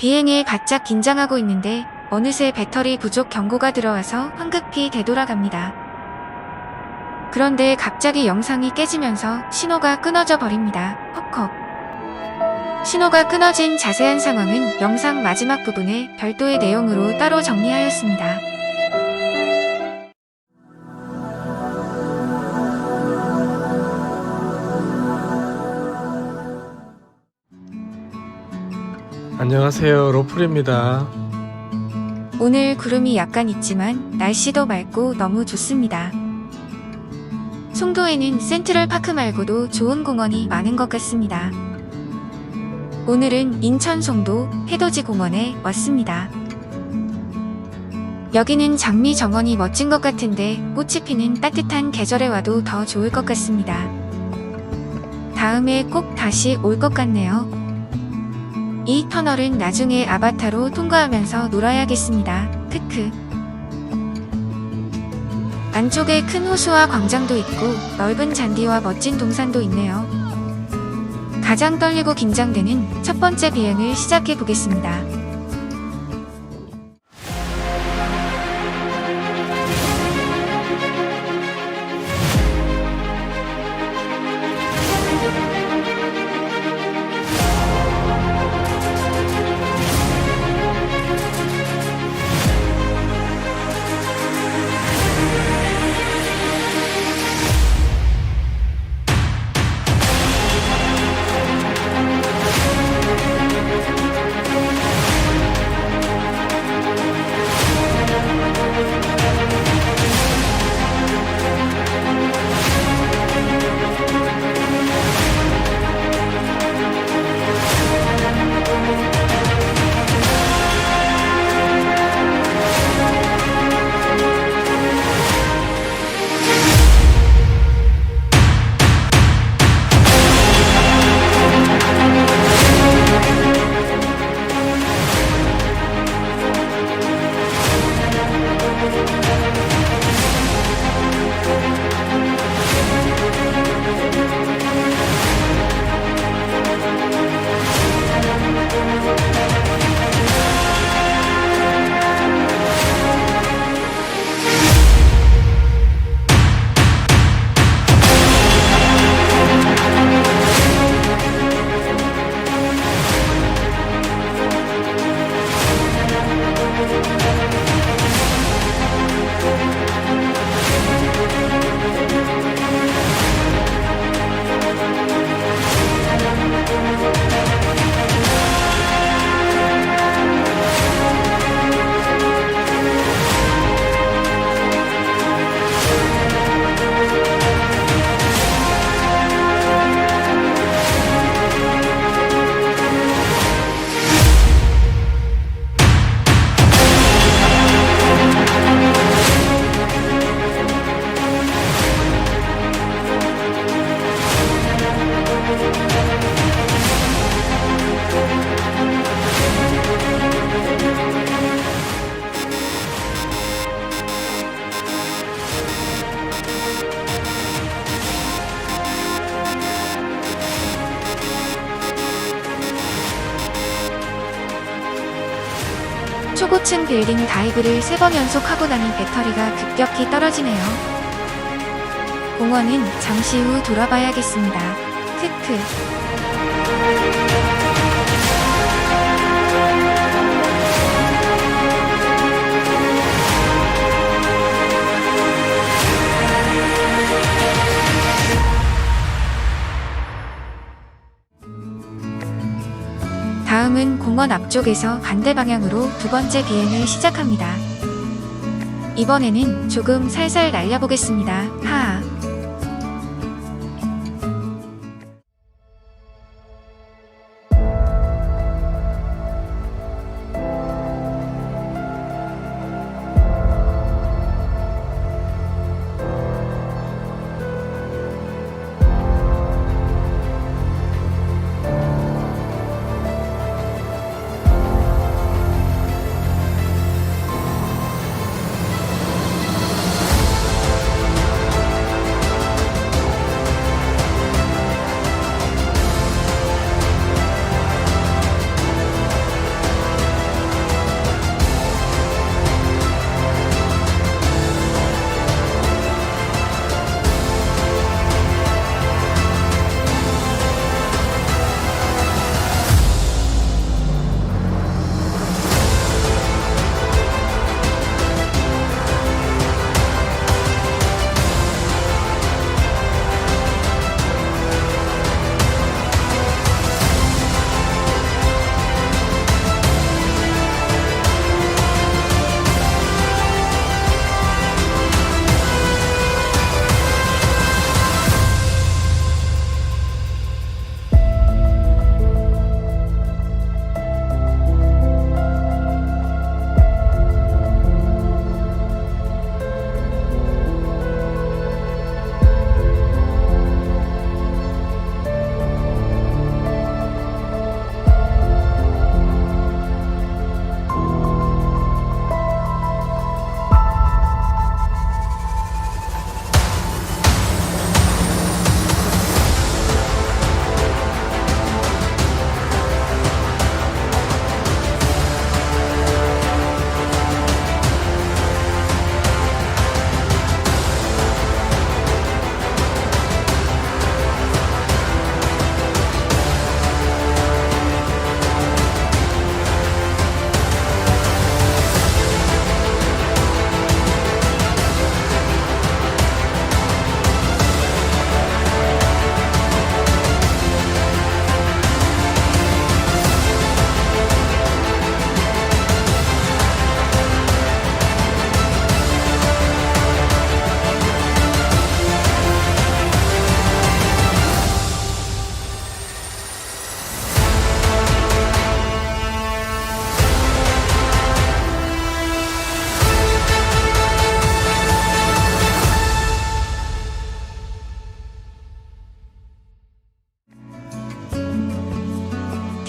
비행에 바짝 긴장하고 있는데 어느새 배터리 부족 경고가 들어와서 황급히 되돌아갑니다. 그런데 갑자기 영상이 깨지면서 신호가 끊어져 버립니다. 헉헉. 신호가 끊어진 자세한 상황은 영상 마지막 부분에 별도의 내용으로 따로 정리하였습니다. 안녕하세요, 로플입니다. 오늘 구름이 약간 있지만 날씨도 맑고 너무 좋습니다. 송도에는 센트럴파크 말고도 좋은 공원이 많은 것 같습니다. 오늘은 인천 송도 해돋이공원에 왔습니다. 여기는 장미 정원이 멋진 것 같은데 꽃이 피는 따뜻한 계절에 와도 더 좋을 것 같습니다. 다음에 꼭 다시 올 것 같네요. 이 터널은 나중에 아바타로 통과하면서 놀아야겠습니다. 크크. 안쪽에 큰 호수와 광장도 있고 넓은 잔디와 멋진 동산도 있네요. 가장 떨리고 긴장되는 첫 번째 비행을 시작해 보겠습니다. 초고층 빌딩 다이브를 3번 연속하고 나니 배터리가 급격히 떨어지네요. 공원은 잠시 후 돌아봐야겠습니다. 크크. 다음은 공원 앞쪽에서 반대 방향으로 두 번째 비행을 시작합니다. 이번에는 조금 살살 날려보겠습니다. 하하.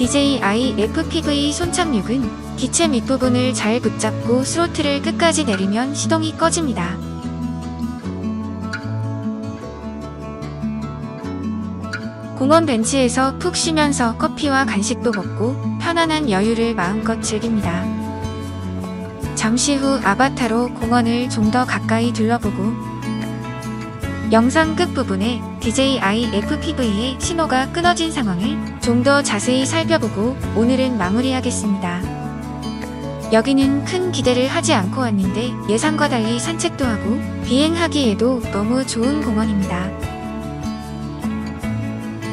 DJI FPV 손착륙은 기체 밑부분을 잘 붙잡고 스로틀을 끝까지 내리면 시동이 꺼집니다. 공원 벤치에서 푹 쉬면서 커피와 간식도 먹고 편안한 여유를 마음껏 즐깁니다. 잠시 후 아바타로 공원을 좀 더 가까이 둘러보고 영상 끝부분에 DJI FPV의 신호가 끊어진 상황을 좀 더 자세히 살펴보고 오늘은 마무리하겠습니다. 여기는 큰 기대를 하지 않고 왔는데 예상과 달리 산책도 하고 비행하기에도 너무 좋은 공원입니다.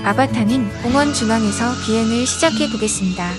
아바타는 공원 중앙에서 비행을 시작해 보겠습니다.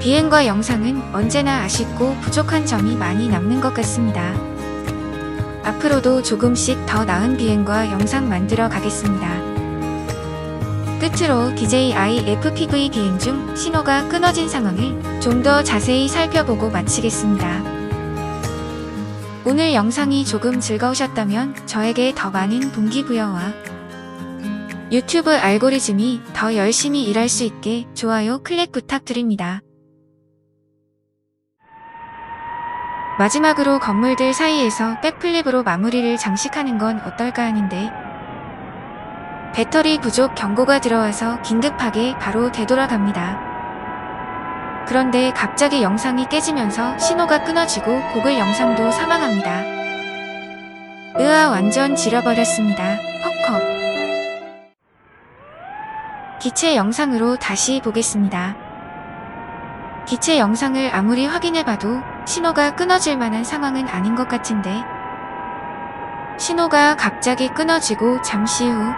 비행과 영상은 언제나 아쉽고 부족한 점이 많이 남는 것 같습니다. 앞으로도 조금씩 더 나은 비행과 영상 만들어 가겠습니다. 끝으로 DJI FPV 비행 중 신호가 끊어진 상황을 좀 더 자세히 살펴보고 마치겠습니다. 오늘 영상이 조금 즐거우셨다면 저에게 더 많은 동기부여와 유튜브 알고리즘이 더 열심히 일할 수 있게 좋아요 클릭 부탁드립니다. 마지막으로 건물들 사이에서 백플립으로 마무리를 장식하는 건 어떨까 하는데 배터리 부족 경고가 들어와서 긴급하게 바로 되돌아갑니다. 그런데 갑자기 영상이 깨지면서 신호가 끊어지고 고글 영상도 사망합니다. 으아 완전 지려버렸습니다. 헉헉. 기체 영상으로 다시 보겠습니다. 기체 영상을 아무리 확인해봐도 신호가 끊어질 만한 상황은 아닌 것 같은데 신호가 갑자기 끊어지고 잠시 후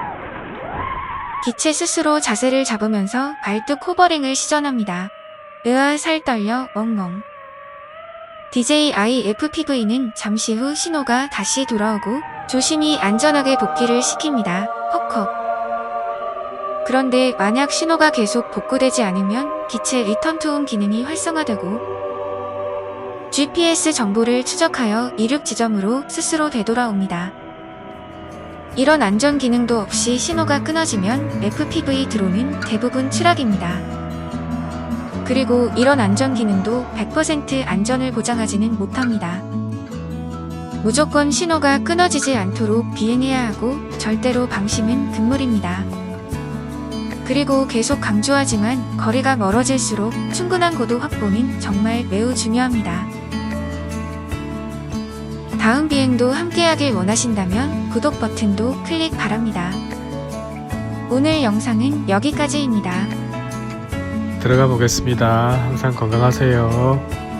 기체 스스로 자세를 잡으면서 발뚝 호버링을 시전합니다. 으아 살 떨려 엉엉. DJI FPV는 잠시 후 신호가 다시 돌아오고 조심히 안전하게 복귀를 시킵니다. 헉헉. 그런데 만약 신호가 계속 복구되지 않으면 기체 리턴 투 홈 기능이 활성화되고 GPS 정보를 추적하여 이륙 지점으로 스스로 되돌아옵니다. 이런 안전 기능도 없이 신호가 끊어지면 FPV 드론은 대부분 추락입니다. 그리고 이런 안전 기능도 100% 안전을 보장하지는 못합니다. 무조건 신호가 끊어지지 않도록 비행해야 하고 절대로 방심은 금물입니다. 그리고 계속 강조하지만 거리가 멀어질수록 충분한 고도 확보는 정말 매우 중요합니다. 다음 비행도 함께하길 원하신다면 구독 버튼도 클릭 바랍니다. 오늘 영상은 여기까지입니다. 들어가 보겠습니다. 항상 건강하세요.